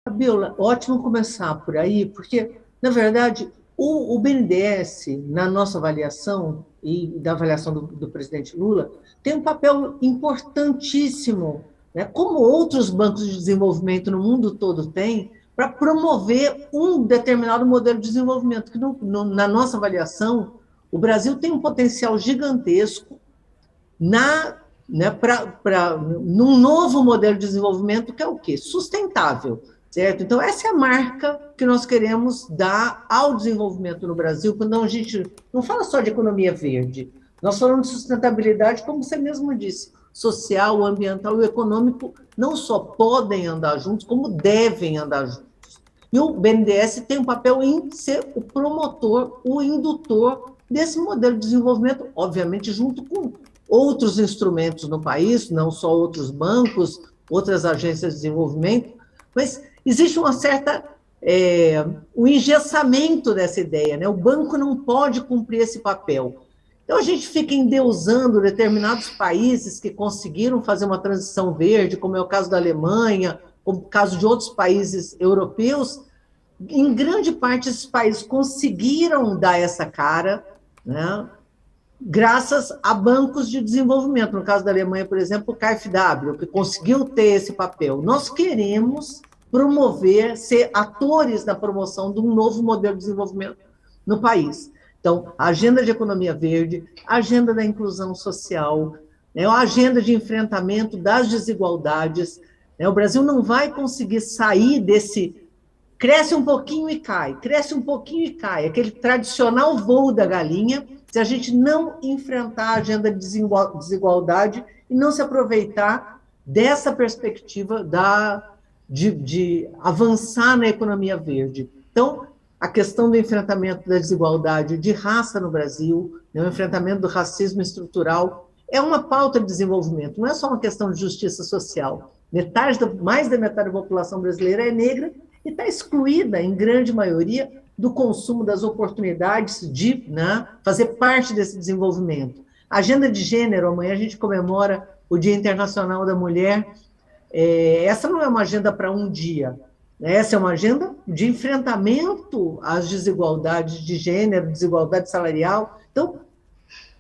Fabiola, ótimo começar por aí, porque, na verdade, o BNDES, na nossa avaliação e da avaliação do presidente Lula, tem um papel importantíssimo, né, como outros bancos de desenvolvimento no mundo todo têm, para promover um determinado modelo de desenvolvimento, que na nossa avaliação, o Brasil tem um potencial gigantesco num novo modelo de desenvolvimento que é o quê? Sustentável, certo? Então, essa é a marca que nós queremos dar ao desenvolvimento no Brasil, quando a gente não fala só de economia verde, nós falamos de sustentabilidade, como você mesmo disse, social, ambiental e econômico não só podem andar juntos, como devem andar juntos. E o BNDES tem um papel em ser o promotor, o indutor desse modelo de desenvolvimento, obviamente, junto com outros instrumentos no país, não só outros bancos, outras agências de desenvolvimento, mas existe uma certa o engessamento dessa ideia, né? O banco não pode cumprir esse papel. Então, a gente fica endeusando determinados países que conseguiram fazer uma transição verde, como é o caso da Alemanha, como o caso de outros países europeus. Em grande parte, esses países conseguiram dar essa cara, né, graças a bancos de desenvolvimento. No caso da Alemanha, por exemplo, o KfW, que conseguiu ter esse papel. Nós queremos promover, ser atores na promoção de um novo modelo de desenvolvimento no país. Então, a agenda de economia verde, a agenda da inclusão social, né, a agenda de enfrentamento das desigualdades. Né, o Brasil não vai conseguir sair desse cresce um pouquinho e cai, cresce um pouquinho e cai, aquele tradicional voo da galinha, se a gente não enfrentar a agenda de desigualdade e não se aproveitar dessa perspectiva de avançar na economia verde. Então, a questão do enfrentamento da desigualdade de raça no Brasil, né, o enfrentamento do racismo estrutural, é uma pauta de desenvolvimento, não é só uma questão de justiça social. Mais da metade da população brasileira é negra e está excluída, em grande maioria, do consumo das oportunidades de, né, fazer parte desse desenvolvimento. A agenda de gênero, amanhã a gente comemora o Dia Internacional da Mulher. Essa não é uma agenda para um dia, né? Essa é uma agenda de enfrentamento às desigualdades de gênero, desigualdade salarial. Então,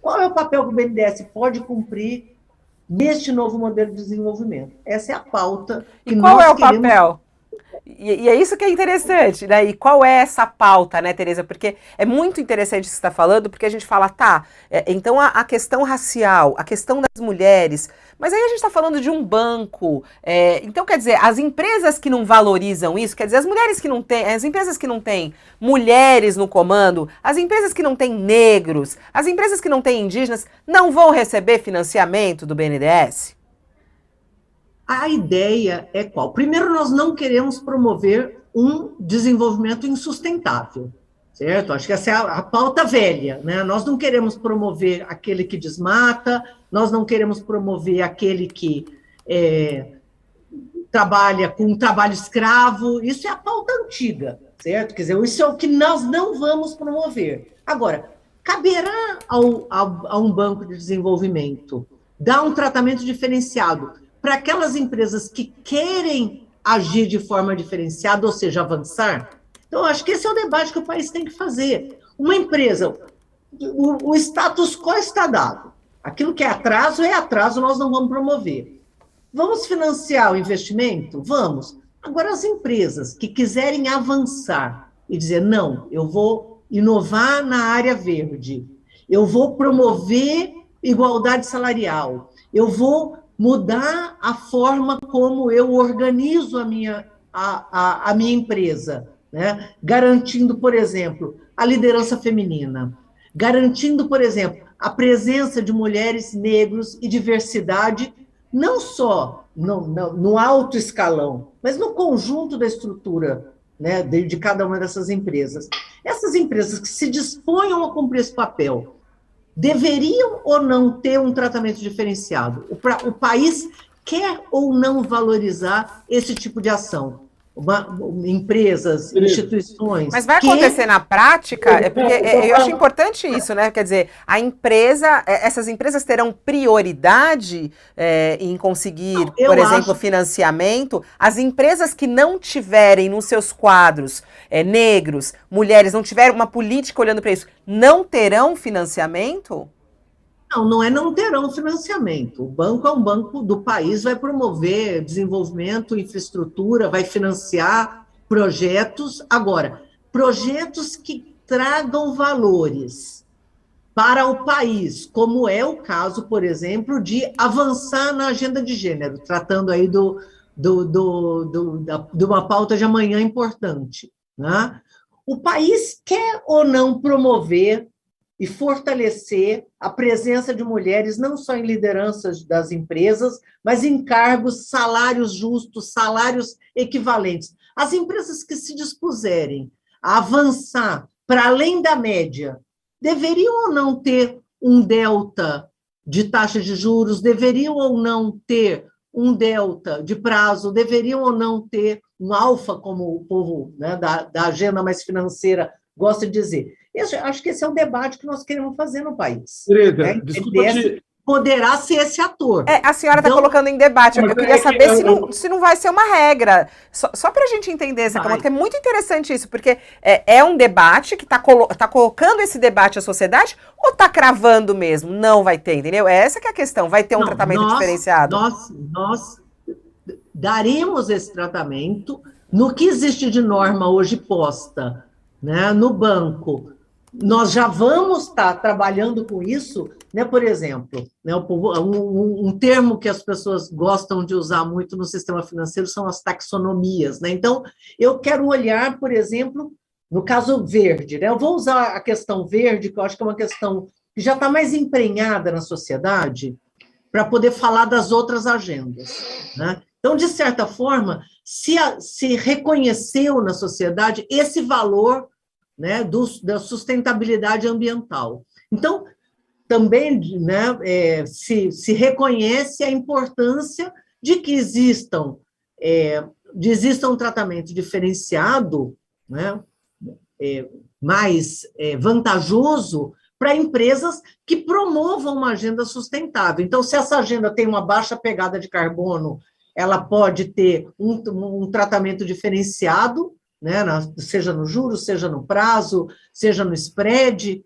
qual é o papel que o BNDES pode cumprir neste novo modelo de desenvolvimento? Essa é a pauta que nós é o queremos... papel? E é isso que é interessante, né? E qual é essa pauta, né, Tereza? Porque é muito interessante isso que você está falando, porque a gente fala, então a questão racial, a questão das mulheres, mas aí a gente está falando de um banco, então quer dizer, as empresas que não valorizam isso, quer dizer, as mulheres que não têm, as empresas que não têm mulheres no comando, as empresas que não têm negros, as empresas que não têm indígenas, não vão receber financiamento do BNDES? A ideia é qual? Primeiro, nós não queremos promover um desenvolvimento insustentável, certo? Acho que essa é a pauta velha, né? Nós não queremos promover aquele que desmata, nós não queremos promover aquele que trabalha com trabalho escravo, isso é a pauta antiga, certo? Quer dizer, isso é o que nós não vamos promover. Agora, caberá a um banco de desenvolvimento dar um tratamento diferenciado para aquelas empresas que querem agir de forma diferenciada, ou seja, avançar. Então, acho que esse é o debate que o país tem que fazer. Uma empresa, o status quo está dado. Aquilo que é atraso, nós não vamos promover. Vamos financiar o investimento? Vamos. Agora, as empresas que quiserem avançar e dizer, não, eu vou inovar na área verde, eu vou promover igualdade salarial, eu vou mudar a forma como eu organizo a minha empresa, né? Garantindo, por exemplo, a liderança feminina, garantindo, por exemplo, a presença de mulheres, negros e diversidade, não só no alto escalão, mas no conjunto da estrutura, né, de cada uma dessas empresas. Essas empresas que se disponham a cumprir esse papel, deveriam ou não ter um tratamento diferenciado? O país quer ou não valorizar esse tipo de ação? empresas, instituições. Mas vai acontecer na prática, porque eu acho importante isso, né? Quer dizer, essas empresas terão prioridade em conseguir, por exemplo, financiamento. As empresas que não tiverem nos seus quadros negros, mulheres, não tiverem uma política olhando para isso, não terão financiamento? Não terão financiamento. O banco é um banco do país, vai promover desenvolvimento, infraestrutura, vai financiar projetos. Agora, projetos que tragam valores para o país, como é o caso, por exemplo, de avançar na agenda de gênero, tratando aí de uma pauta de amanhã importante, né? O país quer ou não promover e fortalecer a presença de mulheres, não só em lideranças das empresas, mas em cargos, salários justos, salários equivalentes. As empresas que se dispuserem a avançar para além da média, deveriam ou não ter um delta de taxa de juros, deveriam ou não ter um delta de prazo, deveriam ou não ter um alfa, como o povo, né, da agenda mais financeira gosta de dizer. Acho que esse é um debate que nós queremos fazer no país. Tereza, desculpa poderá ser esse ator. A senhora está colocando em debate. Eu queria saber se não vai ser uma regra. Só para a gente entender essa conta, que é muito interessante isso, porque é um debate que está colocando esse debate à sociedade ou está cravando mesmo? Não vai ter, entendeu? Essa que é a questão. Vai ter um tratamento diferenciado? Nós daremos esse tratamento no que existe de norma hoje posta, né, no banco. Nós já vamos estar trabalhando com isso, né? Por exemplo, né, um termo que as pessoas gostam de usar muito no sistema financeiro são as taxonomias, né? Então, eu quero olhar, por exemplo, no caso verde, né? Eu vou usar a questão verde, que eu acho que é uma questão que já está mais emprenhada na sociedade, para poder falar das outras agendas, né? Então, de certa forma, se reconheceu na sociedade esse valor, né, da sustentabilidade ambiental. Então, também, né, se reconhece a importância de que exista um tratamento diferenciado, né, mais vantajoso para empresas que promovam uma agenda sustentável. Então, se essa agenda tem uma baixa pegada de carbono, ela pode ter um tratamento diferenciado, né, seja no juros, seja no prazo, seja no spread.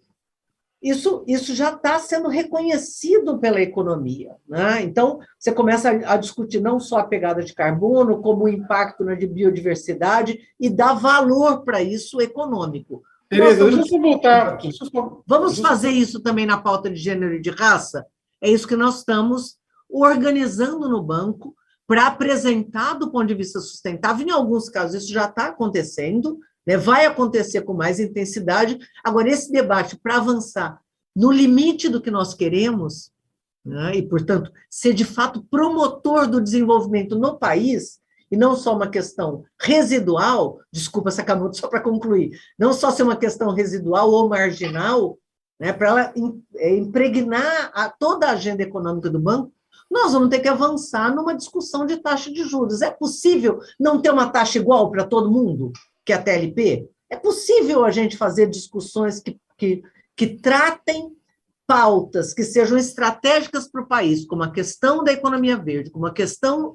Isso já está sendo reconhecido pela economia, né? Então, você começa a discutir não só a pegada de carbono, como o impacto na biodiversidade e dar valor para isso econômico. Tereza, deixa eu só voltar. Vamos fazer isso também na pauta de gênero e de raça? É isso que nós estamos organizando no banco, para apresentar do ponto de vista sustentável. Em alguns casos, isso já está acontecendo, né? Vai acontecer com mais intensidade. Agora, esse debate, para avançar no limite do que nós queremos, né? E, portanto, ser de fato promotor do desenvolvimento no país, e não só uma questão residual, desculpa, Sakamoto, só para concluir, não só ser uma questão residual ou marginal, né? Para ela impregnar toda a agenda econômica do banco, nós vamos ter que avançar numa discussão de taxa de juros. É possível não ter uma taxa igual para todo mundo, que é a TLP? É possível a gente fazer discussões que tratem pautas que sejam estratégicas para o país, como a questão da economia verde, como a questão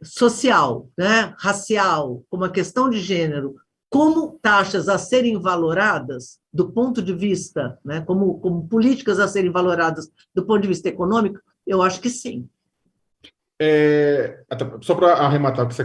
social, né, racial, como a questão de gênero, como taxas a serem valoradas do ponto de vista, né, como políticas a serem valoradas do ponto de vista econômico, eu acho que sim. Só para arrematar o que você